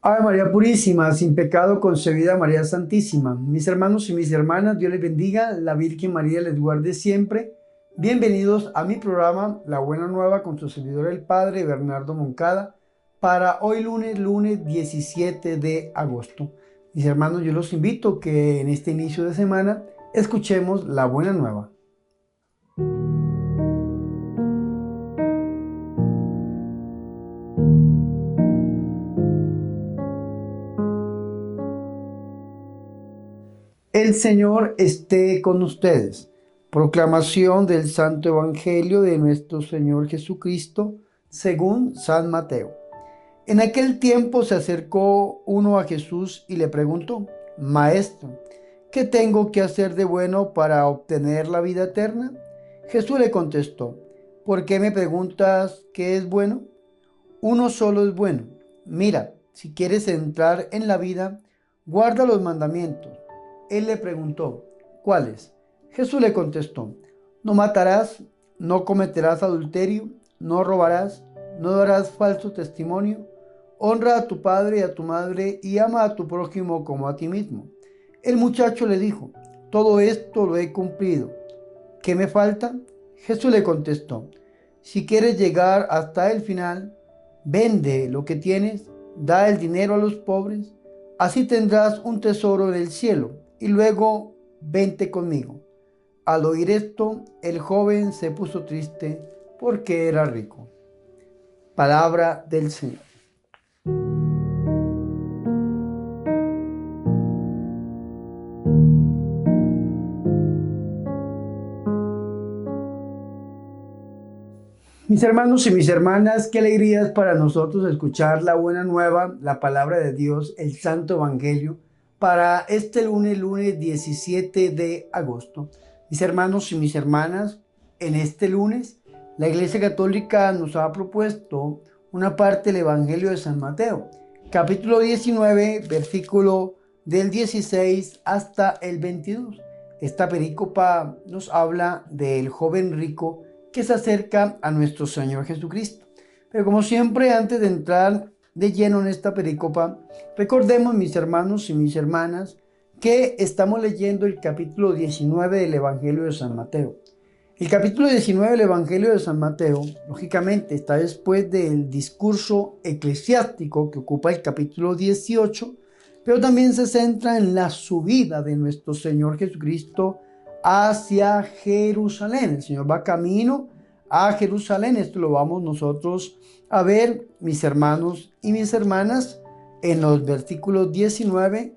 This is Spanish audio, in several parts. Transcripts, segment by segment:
Ave María Purísima, sin pecado concebida María Santísima. Mis hermanos y mis hermanas, Dios les bendiga, la Virgen María les guarde siempre. Bienvenidos a mi programa La Buena Nueva con su servidor el Padre Bernardo Moncada para hoy lunes 17 de agosto. Mis hermanos, yo los invito que en este inicio de semana escuchemos La Buena Nueva. El Señor esté con ustedes. Proclamación del Santo Evangelio de nuestro Señor Jesucristo según San Mateo. En aquel tiempo se acercó uno a Jesús y le preguntó: Maestro, ¿qué tengo que hacer de bueno para obtener la vida eterna? Jesús le contestó: ¿Por qué me preguntas qué es bueno? Uno solo es bueno. Mira, si quieres entrar en la vida, guarda los mandamientos. Él le preguntó: ¿cuáles? Jesús le contestó: no matarás, no cometerás adulterio, no robarás, no darás falso testimonio, honra a tu padre y a tu madre y ama a tu prójimo como a ti mismo. El muchacho le dijo: todo esto lo he cumplido. ¿Qué me falta? Jesús le contestó: si quieres llegar hasta el final, vende lo que tienes, da el dinero a los pobres, así tendrás un tesoro en el cielo, y luego vente conmigo. Al oír esto, el joven se puso triste porque era rico. Palabra del Señor. Mis hermanos y mis hermanas, qué alegría es para nosotros escuchar la buena nueva, la palabra de Dios, el Santo Evangelio, para este lunes 17 de agosto. Mis hermanos y mis hermanas, en este lunes, la Iglesia Católica nos ha propuesto una parte del Evangelio de San Mateo, capítulo 19, versículo del 16 hasta el 22. Esta perícopa nos habla del joven rico que se acerca a nuestro Señor Jesucristo. Pero como siempre, antes de entrar de lleno en esta pericopa, recordemos, mis hermanos y mis hermanas, que estamos leyendo el capítulo 19 del Evangelio de San Mateo. El capítulo 19 del Evangelio de San Mateo, lógicamente, está después del discurso eclesiástico que ocupa el capítulo 18, pero también se centra en la subida de nuestro Señor Jesucristo hacia Jerusalén. El Señor va camino a Jerusalén. Esto lo vamos nosotros a ver, mis hermanos y mis hermanas, en los versículos 19,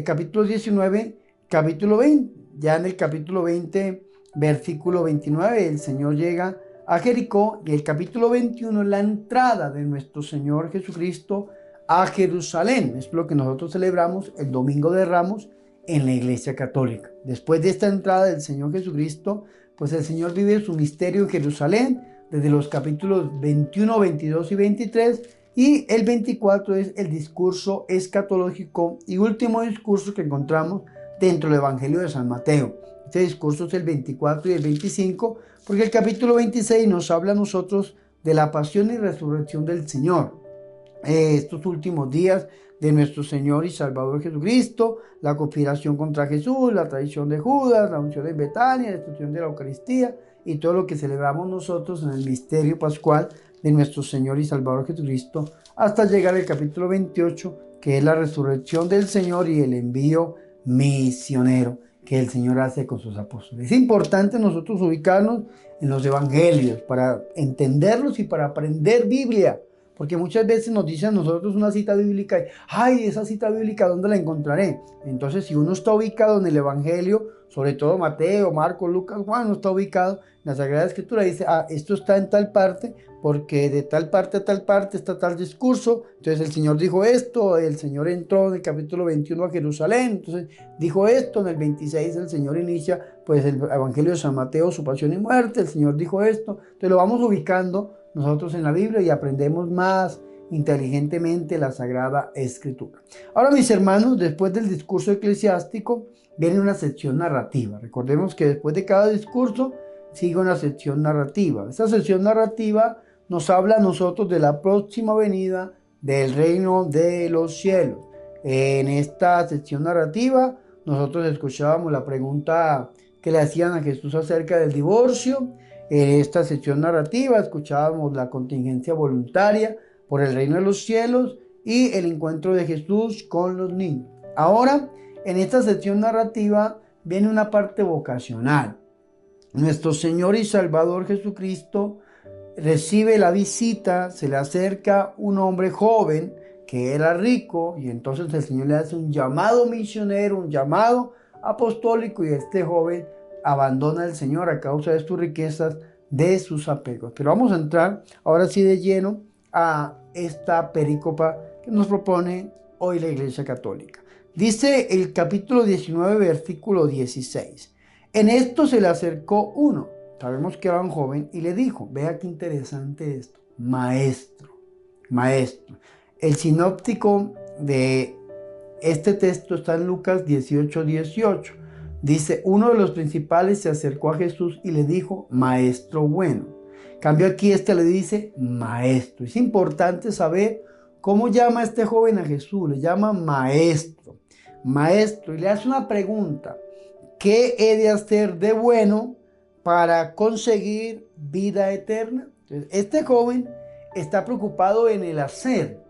capítulo 19, capítulo 20. Ya en el capítulo 20, versículo 29, el Señor llega a Jericó, y el capítulo 21, la entrada de nuestro Señor Jesucristo a Jerusalén. Es lo que nosotros celebramos el Domingo de Ramos en la Iglesia Católica. Después de esta entrada del Señor Jesucristo, pues el Señor vive su misterio en Jerusalén desde los capítulos 21, 22 y 23, y el 24 es el discurso escatológico y último discurso que encontramos dentro del Evangelio de San Mateo. Este discurso es el 24 y el 25, porque el capítulo 26 nos habla a nosotros de la pasión y resurrección del Señor. Estos últimos días de nuestro Señor y Salvador Jesucristo, la conspiración contra Jesús, la traición de Judas, la unción en Betania, la institución de la Eucaristía y todo lo que celebramos nosotros en el misterio pascual de nuestro Señor y Salvador Jesucristo, hasta llegar al capítulo 28, que es la resurrección del Señor y el envío misionero que el Señor hace con sus apóstoles. Es importante nosotros ubicarnos en los evangelios para entenderlos y para aprender Biblia. Porque muchas veces nos dicen a nosotros una cita bíblica y, ay, esa cita bíblica, ¿dónde la encontraré? Entonces, si uno está ubicado en el Evangelio, sobre todo Mateo, Marcos, Lucas, Juan, no está ubicado en la Sagrada Escritura, dice, esto está en tal parte, porque de tal parte a tal parte está tal discurso. Entonces el Señor dijo esto, el Señor entró en el capítulo 21 a Jerusalén, entonces dijo esto, en el 26 el Señor inicia pues el Evangelio de San Mateo, su pasión y muerte, el Señor dijo esto. Entonces lo vamos ubicando nosotros en la Biblia y aprendemos más inteligentemente la Sagrada Escritura. Ahora, mis hermanos, después del discurso eclesiástico viene una sección narrativa. Recordemos que después de cada discurso sigue una sección narrativa. Esta sección narrativa nos habla a nosotros de la próxima venida del reino de los cielos. En esta sección narrativa nosotros escuchábamos la pregunta que le hacían a Jesús acerca del divorcio. En esta sección narrativa escuchábamos la contingencia voluntaria por el reino de los cielos y el encuentro de Jesús con los niños. Ahora, en esta sección narrativa viene una parte vocacional. Nuestro Señor y Salvador Jesucristo recibe la visita, se le acerca un hombre joven que era rico y entonces el Señor le hace un llamado misionero, un llamado apostólico y este joven abandona al Señor a causa de sus riquezas, de sus apegos. Pero vamos a entrar ahora sí de lleno a esta perícopa que nos propone hoy la Iglesia Católica. Dice el capítulo 19, versículo 16. En esto se le acercó uno, sabemos que era un joven, y le dijo, vea qué interesante esto, maestro. El sinóptico de este texto está en Lucas 18:18. Dice, uno de los principales se acercó a Jesús y le dijo, maestro bueno. Cambio aquí le dice, maestro. Es importante saber cómo llama este joven a Jesús, le llama maestro. Maestro, y le hace una pregunta. ¿Qué he de hacer de bueno para conseguir vida eterna? Entonces, este joven está preocupado en el hacer,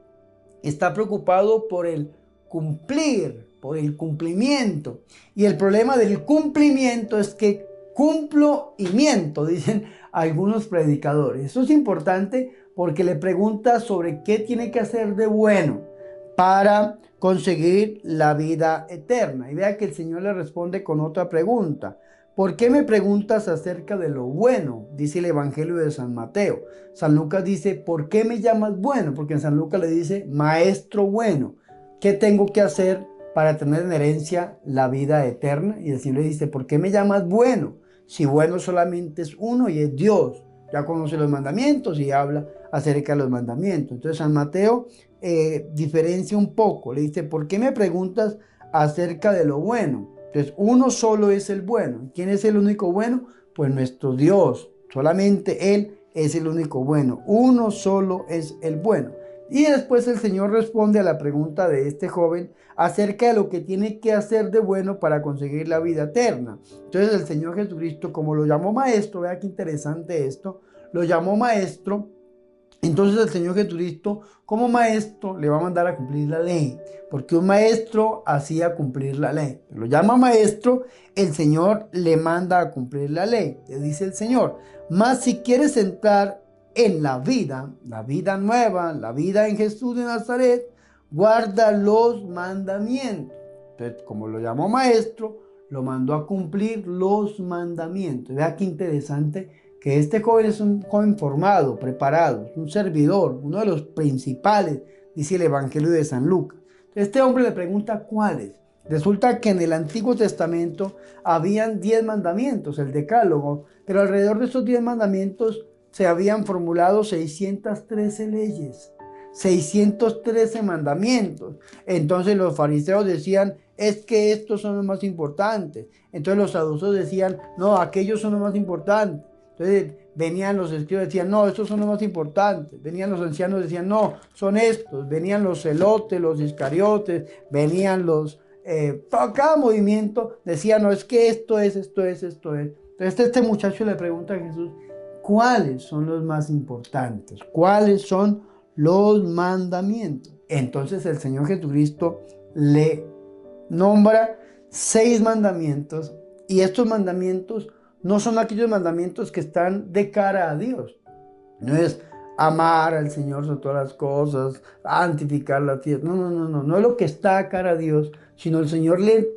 está preocupado por el cumplir, por el cumplimiento. Y el problema del cumplimiento es que cumplo y miento, dicen algunos predicadores. Eso es importante porque le pregunta sobre qué tiene que hacer de bueno para conseguir la vida eterna. Y vea que el Señor le responde con otra pregunta. ¿Por qué me preguntas acerca de lo bueno? Dice el Evangelio de San Mateo. San Lucas dice, ¿por qué me llamas bueno? Porque en San Lucas le dice, maestro bueno. ¿Qué tengo que hacer para tener en herencia la vida eterna? Y el Señor le dice, ¿por qué me llamas bueno? Si bueno solamente es uno y es Dios. Ya conoce los mandamientos y habla acerca de los mandamientos. Entonces San Mateo diferencia un poco. Le dice, ¿por qué me preguntas acerca de lo bueno? Entonces uno solo es el bueno. ¿Quién es el único bueno? Pues nuestro Dios. Solamente Él es el único bueno. Uno solo es el bueno. Y después el Señor responde a la pregunta de este joven acerca de lo que tiene que hacer de bueno para conseguir la vida eterna. Entonces el Señor Jesucristo, como lo llamó maestro, vea qué interesante esto, lo llamó maestro. Entonces el Señor Jesucristo, como maestro, le va a mandar a cumplir la ley, porque un maestro hacía cumplir la ley. Lo llama maestro, el Señor le manda a cumplir la ley. Le dice el Señor, mas si quieres entrar en la vida nueva, la vida en Jesús de Nazaret, guarda los mandamientos. Entonces, como lo llamó maestro, lo mandó a cumplir los mandamientos. Vea qué interesante que este joven es un joven formado, preparado, es un servidor, uno de los principales, dice el Evangelio de San Lucas. Este hombre le pregunta cuáles. Resulta que en el Antiguo Testamento habían 10 mandamientos, el Decálogo, pero alrededor de esos 10 mandamientos se habían formulado 613 leyes, 613 mandamientos. Entonces los fariseos decían, es que estos son los más importantes. Entonces los saduceos decían, no, aquellos son los más importantes. Entonces venían los escribas y decían, no, estos son los más importantes. Venían los ancianos y decían, no, son estos. Venían los celotes, los iscariotes, venían los... cada movimiento decía, no, es que esto es. Entonces este muchacho le pregunta a Jesús, ¿cuáles son los más importantes? ¿Cuáles son los mandamientos? Entonces el Señor Jesucristo le nombra 6 mandamientos y estos mandamientos no son aquellos mandamientos que están de cara a Dios. No es amar al Señor sobre todas las cosas, santificar la tierra. No es lo que está a cara a Dios, sino el Señor le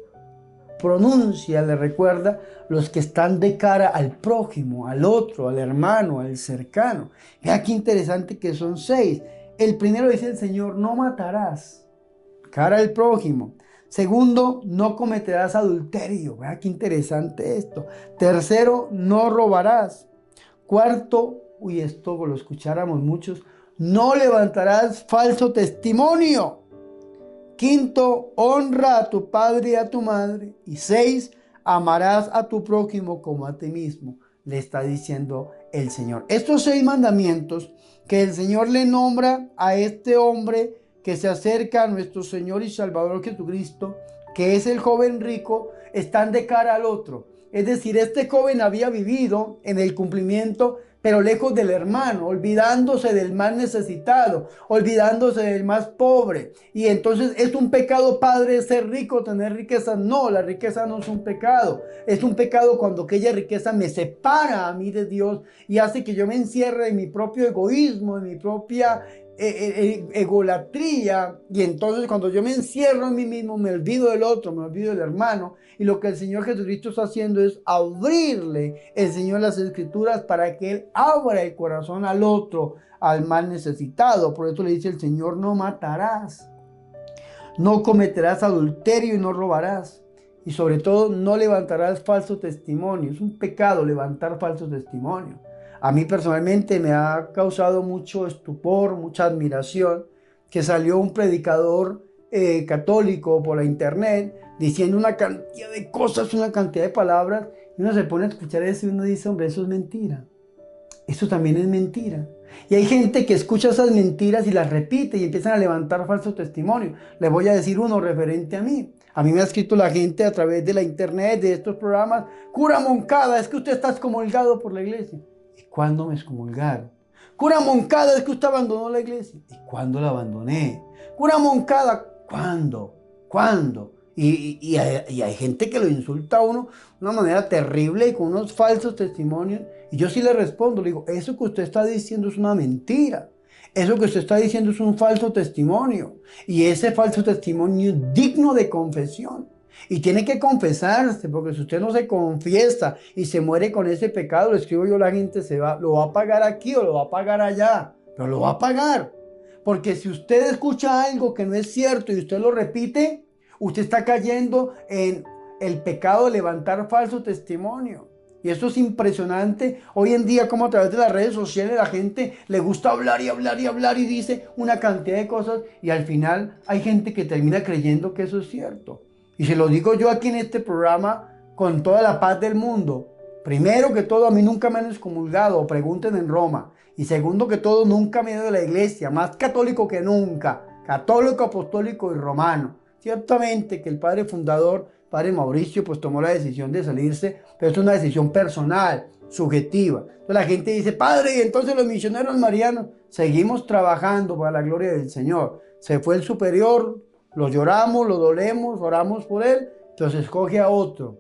pronuncia, le recuerda los que están de cara al prójimo, al otro, al hermano, al cercano. Vea qué interesante que son 6. El primero dice el Señor, no matarás, cara al prójimo. Segundo, no cometerás adulterio. Vea qué interesante esto. Tercero, no robarás. Cuarto, esto lo escucháramos muchos, no levantarás falso testimonio. Quinto, honra a tu padre y a tu madre. Y 6, amarás a tu prójimo como a ti mismo. Le está diciendo el Señor. Estos 6 mandamientos que el Señor le nombra a este hombre que se acerca a nuestro Señor y Salvador Jesucristo, que es el joven rico, están de cara al otro. Es decir, este joven había vivido en el cumplimiento, pero lejos del hermano, olvidándose del más necesitado, olvidándose del más pobre. Y entonces es un pecado, padre, ser rico, tener riqueza. No, la riqueza no es un pecado. Es un pecado cuando aquella riqueza me separa a mí de Dios y hace que yo me encierre en mi propio egoísmo, en mi propia egolatría. Y entonces cuando yo me encierro en mí mismo, me olvido del otro, me olvido del hermano. Y lo que el Señor Jesucristo está haciendo es abrirle el Señor las Escrituras para que Él abra el corazón al otro, al más necesitado. Por eso le dice el Señor: no matarás, no cometerás adulterio y no robarás. Y sobre todo, no levantarás falso testimonio. Es un pecado levantar falso testimonio. A mí personalmente me ha causado mucho estupor, mucha admiración, que salió un predicador católico por la internet diciendo una cantidad de cosas, una cantidad de palabras, y uno se pone a escuchar eso y uno dice: hombre, eso es mentira. Eso también es mentira. Y hay gente que escucha esas mentiras y las repite y empiezan a levantar falso testimonio. Les voy a decir uno referente a mí. A mí me ha escrito la gente a través de la internet, de estos programas: cura Moncada, es que usted está excomulgado por la iglesia. ¿Y cuándo me excomulgaron? Cura Moncada, es que usted abandonó la iglesia. ¿Y cuándo la abandoné? Cura Moncada, ¿cuándo? ¿Cuándo? Y hay gente que lo insulta a uno de una manera terrible y con unos falsos testimonios. Y yo sí le respondo, le digo: eso que usted está diciendo es una mentira. Eso que usted está diciendo es un falso testimonio. Y ese falso testimonio es digno de confesión. Y tiene que confesarse, porque si usted no se confiesa y se muere con ese pecado, lo escribo yo, la gente lo va a pagar aquí o lo va a pagar allá, pero lo va a pagar. Porque si usted escucha algo que no es cierto y usted lo repite, usted está cayendo en el pecado de levantar falso testimonio. Y eso es impresionante. Hoy en día, como a través de las redes sociales, la gente le gusta hablar y hablar y hablar y dice una cantidad de cosas. Y al final hay gente que termina creyendo que eso es cierto. Y se lo digo yo aquí en este programa con toda la paz del mundo. Primero que todo, a mí nunca me han excomulgado, pregunten en Roma. Y segundo que todo, nunca me he ido de la iglesia, más católico que nunca. Católico, apostólico y romano. Ciertamente que el padre fundador, padre Mauricio, pues tomó la decisión de salirse, pero es una decisión personal, subjetiva. Entonces la gente dice: padre, y entonces los misioneros marianos, seguimos trabajando para la gloria del Señor. Se fue el superior, lo lloramos, lo dolemos, oramos por él, entonces escoge a otro.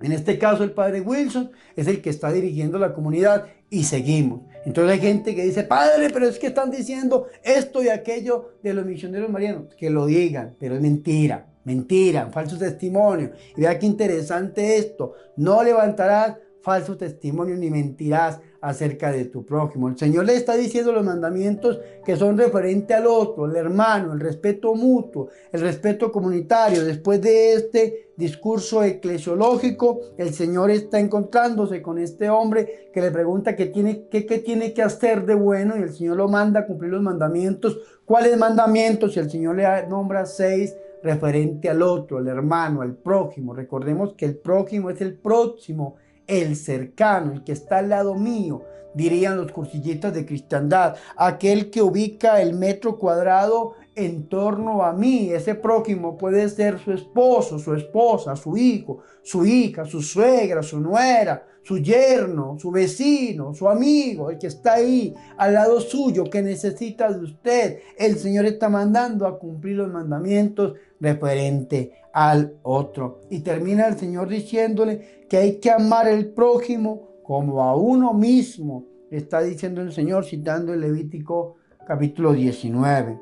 En este caso el padre Wilson es el que está dirigiendo la comunidad y seguimos. Entonces hay gente que dice: padre, pero es que están diciendo esto y aquello de los misioneros marianos. Que lo digan, pero es mentira, mentira, falso testimonio. Y vea qué interesante esto: no levantarás falso testimonio ni mentirás acerca de tu prójimo. El Señor le está diciendo los mandamientos que son referentes al otro, el hermano, el respeto mutuo, el respeto comunitario. Después de este discurso eclesiológico, el Señor está encontrándose con este hombre que le pregunta qué tiene que hacer de bueno, y el Señor lo manda a cumplir los mandamientos. ¿Cuáles mandamientos? Y el Señor le nombra 6 referente al otro, al hermano, al prójimo. Recordemos que el prójimo es el próximo, el cercano, el que está al lado mío, dirían los cursillistas de cristiandad, aquel que ubica el metro cuadrado en torno a mí. Ese prójimo puede ser su esposo, su esposa, su hijo, su hija, su suegra, su nuera, su yerno, su vecino, su amigo, el que está ahí al lado suyo, que necesita de usted. El Señor está mandando a cumplir los mandamientos referente al otro. Y termina el Señor diciéndole que hay que amar al prójimo como a uno mismo. Está diciendo el Señor, citando el Levítico capítulo 19.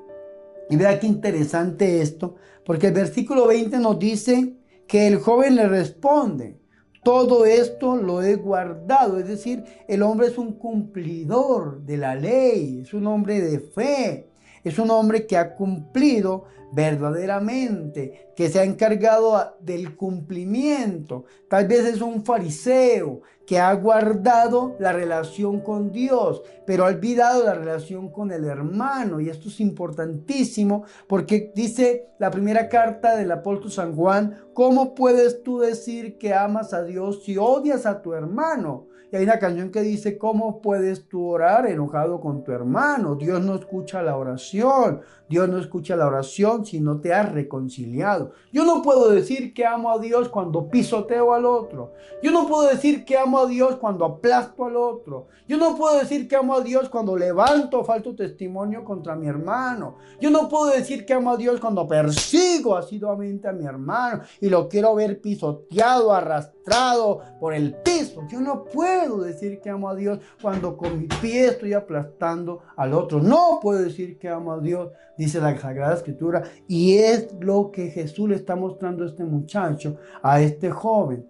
Y vea qué interesante esto, porque el versículo 20 nos dice que el joven le responde: todo esto lo he guardado. Es decir, el hombre es un cumplidor de la ley, es un hombre de fe, es un hombre que ha cumplido verdaderamente, que se ha encargado del cumplimiento. Tal vez es un fariseo que ha guardado la relación con Dios, pero ha olvidado la relación con el hermano. Y esto es importantísimo porque dice la primera carta del apóstol San Juan: ¿cómo puedes tú decir que amas a Dios si odias a tu hermano? Y hay una canción que dice: ¿cómo puedes tú orar enojado con tu hermano? Dios no escucha la oración. Dios no escucha la oración si no te has reconciliado. Yo no puedo decir que amo a Dios cuando pisoteo al otro. Yo no puedo decir que amo a Dios cuando aplasto al otro. Yo no puedo decir que amo a Dios cuando levanto falso testimonio contra mi hermano. Yo no puedo decir que amo a Dios cuando persigo asiduamente a mi hermano y lo quiero ver pisoteado, arrastrado por el piso. Yo no puedo decir que amo a Dios cuando con mi pie estoy aplastando al otro. No puedo decir que amo a Dios, dice la Sagrada Escritura, y es lo que Jesús le está mostrando a este muchacho, a este joven.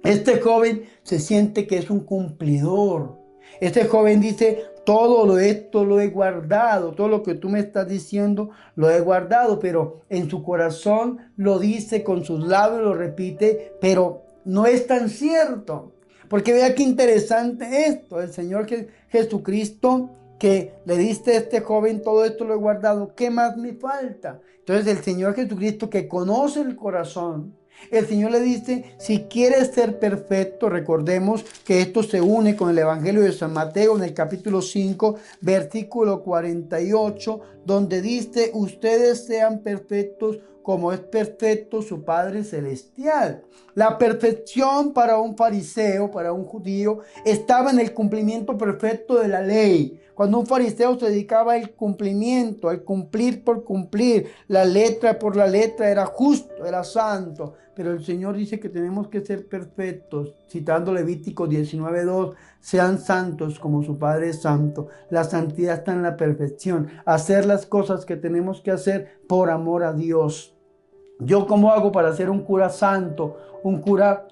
Este joven se siente que es un cumplidor. Este joven dice: todo esto lo he guardado, todo lo que tú me estás diciendo lo he guardado, pero en su corazón lo dice, con sus labios lo repite, pero no es tan cierto. Porque vea qué interesante esto, el Señor Jesucristo, que le diste a este joven: todo esto lo he guardado, ¿qué más me falta? Entonces el Señor Jesucristo, que conoce el corazón, el Señor le dice: si quieres ser perfecto, recordemos que esto se une con el Evangelio de San Mateo en el capítulo 5, versículo 48, donde dice: ustedes sean perfectos como es perfecto su Padre Celestial. La perfección para un fariseo, para un judío, estaba en el cumplimiento perfecto de la ley. Cuando un fariseo se dedicaba al cumplimiento, al cumplir por cumplir, la letra por la letra, era justo, era santo. Pero el Señor dice que tenemos que ser perfectos, citando Levítico 19:2, sean santos como su Padre es santo. La santidad está en la perfección, hacer las cosas que tenemos que hacer por amor a Dios. ¿Yo cómo hago para ser un cura santo? Un cura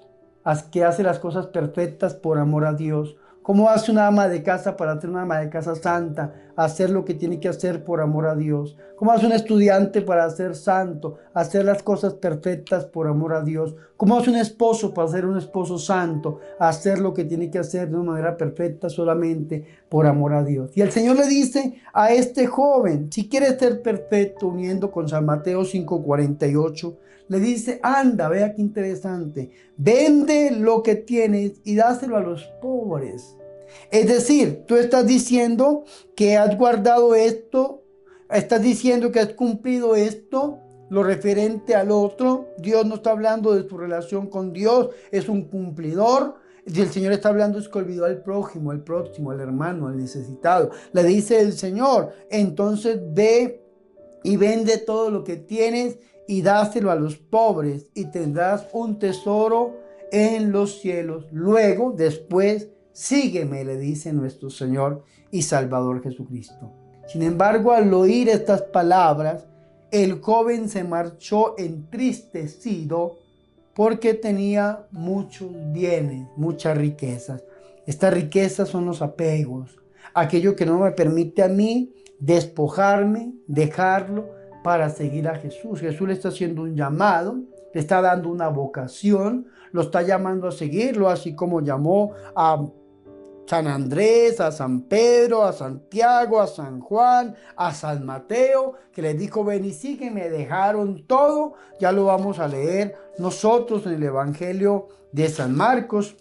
que hace las cosas perfectas por amor a Dios. ¿Cómo hace una ama de casa para ser una ama de casa santa? Hacer lo que tiene que hacer por amor a Dios. ¿Cómo hace un estudiante para ser santo? Hacer las cosas perfectas por amor a Dios. ¿Cómo hace un esposo para ser un esposo santo? Hacer lo que tiene que hacer de una manera perfecta solamente por amor a Dios. Y el Señor le dice a este joven: si quieres ser perfecto, uniendo con San Mateo 5:48, le dice: anda, vea qué interesante, vende lo que tienes y dáselo a los pobres. Es decir, tú estás diciendo que has guardado esto, estás diciendo que has cumplido esto, lo referente al otro. Dios no está hablando de tu relación con Dios, es un cumplidor. Y el Señor está hablando es que olvidó al prójimo, al próximo, al hermano, al necesitado. Le dice el Señor: entonces ve y vende todo lo que tienes y dáselo a los pobres y tendrás un tesoro en los cielos. Luego, después, sígueme, le dice nuestro Señor y Salvador Jesucristo. Sin embargo, al oír estas palabras, el joven se marchó entristecido porque tenía muchos bienes, muchas riquezas. Estas riquezas son los apegos, aquello que no me permite a mí despojarme, dejarlo para seguir a Jesús. Jesús le está haciendo un llamado, le está dando una vocación, lo está llamando a seguirlo, así como llamó a San Andrés, a San Pedro, a Santiago, a San Juan, a San Mateo, que les dijo: ven y sígueme. Dejaron todo. Ya lo vamos a leer nosotros en el Evangelio de San Marcos,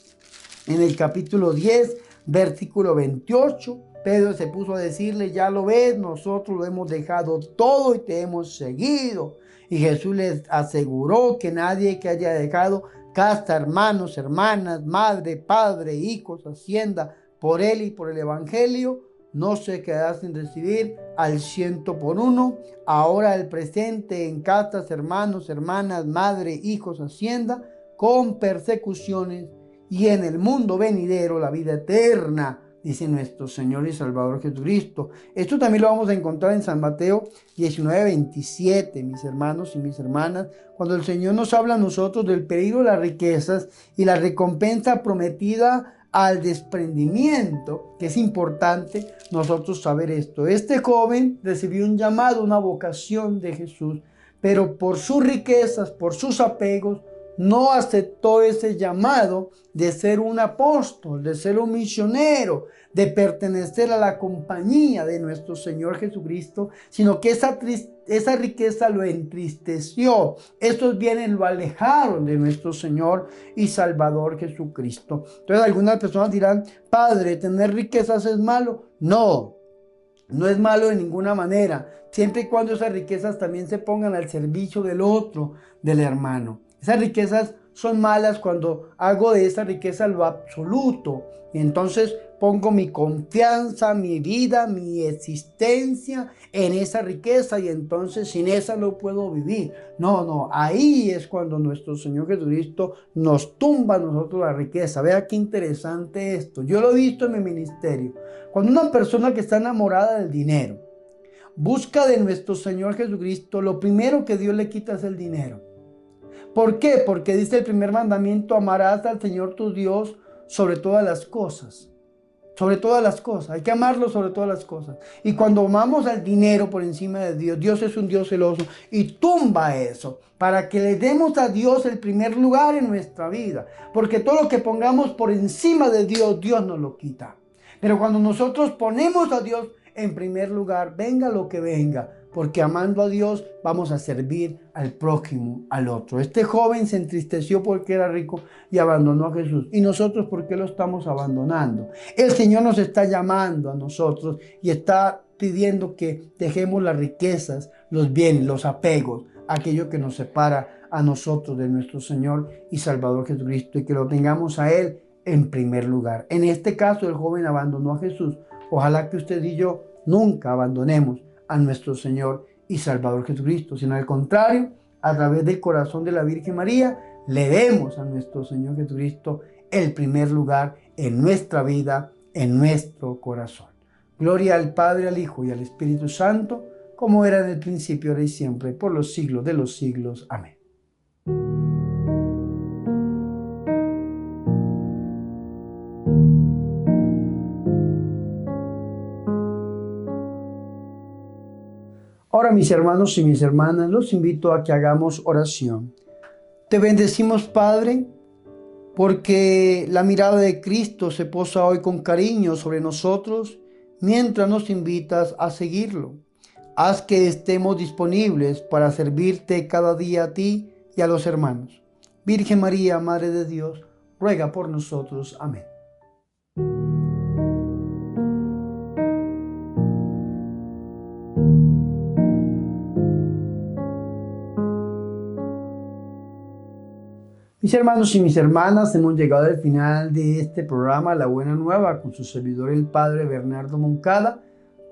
en el capítulo 10, versículo 28. Pedro se puso a decirle: ya lo ves, nosotros lo hemos dejado todo y te hemos seguido. Y Jesús les aseguró que nadie que haya dejado casa, hermanos, hermanas, madre, padre, hijos, hacienda, por él y por el Evangelio, no se quedará sin recibir al 100 por 1. Ahora el presente en casas, hermanos, hermanas, madre, hijos, hacienda, con persecuciones, y en el mundo venidero la vida eterna, dice nuestro Señor y Salvador Jesucristo. Esto también lo vamos a encontrar en San Mateo 19:27, mis hermanos y mis hermanas, cuando el Señor nos habla a nosotros del peligro de las riquezas y la recompensa prometida al desprendimiento, que es importante nosotros saber esto. Este joven recibió un llamado, una vocación de Jesús, pero por sus riquezas, por sus apegos, no aceptó ese llamado de ser un apóstol, de ser un misionero, de pertenecer a la compañía de nuestro Señor Jesucristo, sino que esa riqueza lo entristeció. Estos bienes lo alejaron de nuestro Señor y Salvador Jesucristo. Entonces algunas personas dirán, Padre, ¿tener riquezas es malo? No, no es malo de ninguna manera, siempre y cuando esas riquezas también se pongan al servicio del otro, del hermano. Esas riquezas son malas cuando hago de esa riqueza lo absoluto. Y entonces pongo mi confianza, mi vida, mi existencia en esa riqueza y entonces sin esa no puedo vivir. No, ahí es cuando nuestro Señor Jesucristo nos tumba a nosotros la riqueza. Vea qué interesante esto. Yo lo he visto en mi ministerio. Cuando una persona que está enamorada del dinero busca de nuestro Señor Jesucristo, lo primero que Dios le quita es el dinero. ¿Por qué? Porque dice el primer mandamiento, amarás al Señor tu Dios sobre todas las cosas. Sobre todas las cosas. Hay que amarlo sobre todas las cosas. Y cuando amamos al dinero por encima de Dios, Dios es un Dios celoso y tumba eso para que le demos a Dios el primer lugar en nuestra vida. Porque todo lo que pongamos por encima de Dios, Dios nos lo quita. Pero cuando nosotros ponemos a Dios en primer lugar, venga lo que venga, porque amando a Dios vamos a servir al prójimo, al otro. Este joven se entristeció porque era rico y abandonó a Jesús. ¿Y nosotros por qué lo estamos abandonando? El Señor nos está llamando a nosotros y está pidiendo que dejemos las riquezas, los bienes, los apegos, aquello que nos separa a nosotros de nuestro Señor y Salvador Jesucristo, y que lo tengamos a Él en primer lugar. En este caso, el joven abandonó a Jesús. Ojalá que usted y yo nunca abandonemos a nuestro Señor y Salvador Jesucristo, sino al contrario, a través del corazón de la Virgen María, le demos a nuestro Señor Jesucristo el primer lugar en nuestra vida, en nuestro corazón. Gloria al Padre, al Hijo y al Espíritu Santo, como era en el principio, ahora y siempre, por los siglos de los siglos. Amén. Ahora, mis hermanos y mis hermanas, los invito a que hagamos oración. Te bendecimos, Padre, porque la mirada de Cristo se posa hoy con cariño sobre nosotros mientras nos invitas a seguirlo. Haz que estemos disponibles para servirte cada día a ti y a los hermanos. Virgen María, Madre de Dios, ruega por nosotros. Amén. Mis hermanos y mis hermanas, hemos llegado al final de este programa La Buena Nueva con su servidor el Padre Bernardo Moncada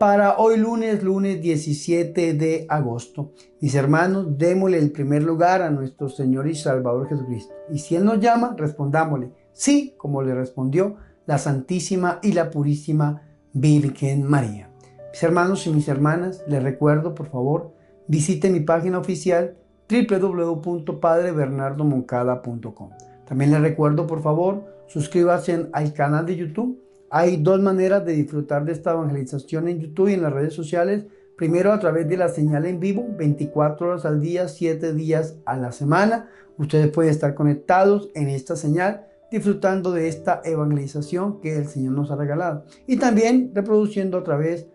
para hoy lunes 17 de agosto. Mis hermanos, démosle el primer lugar a nuestro Señor y Salvador Jesucristo. Y si Él nos llama, respondámosle sí, como le respondió la Santísima y la Purísima Virgen María. Mis hermanos y mis hermanas, les recuerdo, por favor, visite mi página oficial www.padrebernardomoncada.com. También les recuerdo, por favor, suscríbanse al canal de YouTube. Hay dos maneras de disfrutar de esta evangelización en YouTube y en las redes sociales. Primero, a través de la señal en vivo, 24 horas al día, 7 días a la semana. Ustedes pueden estar conectados en esta señal, disfrutando de esta evangelización que el Señor nos ha regalado. Y también reproduciendo a través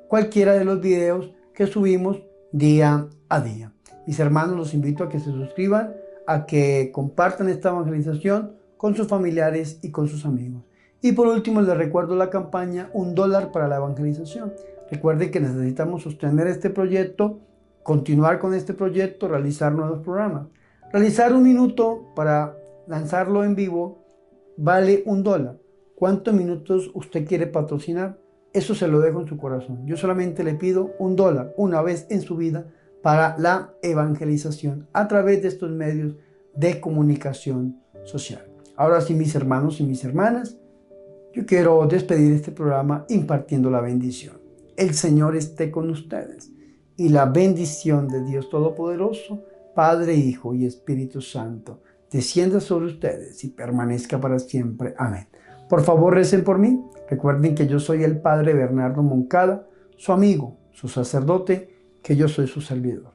cualquiera de los videos que subimos día a día. Mis hermanos, los invito a que se suscriban, a que compartan esta evangelización con sus familiares y con sus amigos. Y por último, les recuerdo la campaña $1 para la evangelización. Recuerden que necesitamos sostener este proyecto, continuar con este proyecto, realizar nuevos programas. Realizar 1 minuto para lanzarlo en vivo vale $1. ¿Cuántos minutos usted quiere patrocinar? Eso se lo dejo en su corazón. Yo solamente le pido $1 una vez en su vida para la evangelización a través de estos medios de comunicación social. Ahora sí, mis hermanos y mis hermanas, yo quiero despedir este programa impartiendo la bendición. El Señor esté con ustedes y la bendición de Dios Todopoderoso, Padre, Hijo y Espíritu Santo, descienda sobre ustedes y permanezca para siempre. Amén. Por favor, recen por mí. Recuerden que yo soy el Padre Bernardo Moncada, su amigo, su sacerdote, que yo soy su servidor.